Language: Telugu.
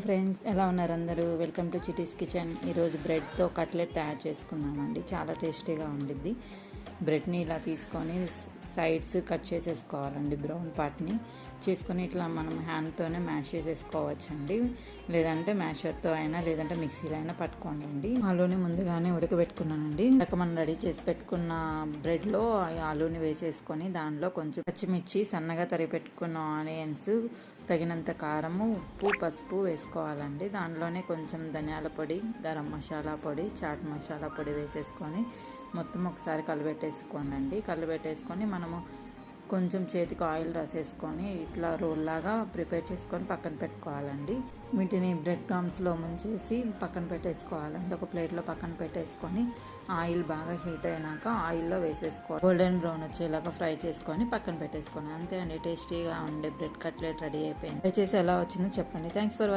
ఫ్రెండ్స్ ఎలా ఉన్నారు అందరూ? Welcome to Chitti's kitchen. ఈరోజు బ్రెడ్తో కట్లెట్ తయారు చేసుకున్నామండి. చాలా టేస్టీగా ఉండిద్ది. బ్రెడ్ని ఇలా తీసుకొని సైడ్స్ కట్ చేసేసుకోవాలండి. బ్రౌన్ పార్ట్ని చేసుకొని ఇట్లా మనం హ్యాండ్తోనే మ్యాష్ చేసేసుకోవచ్చండి. లేదంటే మ్యాషర్తో అయినా లేదంటే మిక్సీలో అయినా పట్టుకోండి. ఆలూని ముందుగానే ఉడకబెట్టుకున్నానండి. ఇందాక మనం రెడీ చేసి పెట్టుకున్న బ్రెడ్లో ఆలూని వేసేసుకొని దానిలో కొంచెం పచ్చిమిర్చి, సన్నగా తరిగి పెట్టుకున్న ఆనియన్స్, తగినంత కారము, ఉప్పు, పసుపు వేసుకోవాలండి. దానిలోనే కొంచెం ధనియాల పొడి, గరం మసాలా పొడి, చాట్ మసాలా పొడి వేసేసుకొని మొత్తం ఒకసారి కలిపెట్టేసుకోండి. కలిపెట్టేసుకొని మనము కొంచెం చేతికి ఆయిల్ రాసేసుకొని ఇట్లా రోల్ లాగా ప్రిపేర్ చేసుకొని పక్కన పెట్టుకోవాలండి. వీటిని బ్రెడ్ క్రమ్స్లో ముంచేసి పక్కన పెట్టేసుకోవాలండి. ఒక ప్లేట్లో పక్కన పెట్టేసుకొని ఆయిల్ బాగా హీట్ అయినాక ఆయిల్లో వేసేసుకోవాలి. గోల్డెన్ బ్రౌన్ వచ్చేలాగా ఫ్రై చేసుకొని పక్కన పెట్టేసుకోండి. అంతే అండి, టేస్టీగా ఉండే బ్రెడ్ కట్లెట్ రెడీ అయిపోయింది. ట్రై చేసి ఎలా వచ్చిందో చెప్పండి. Thanks for watching.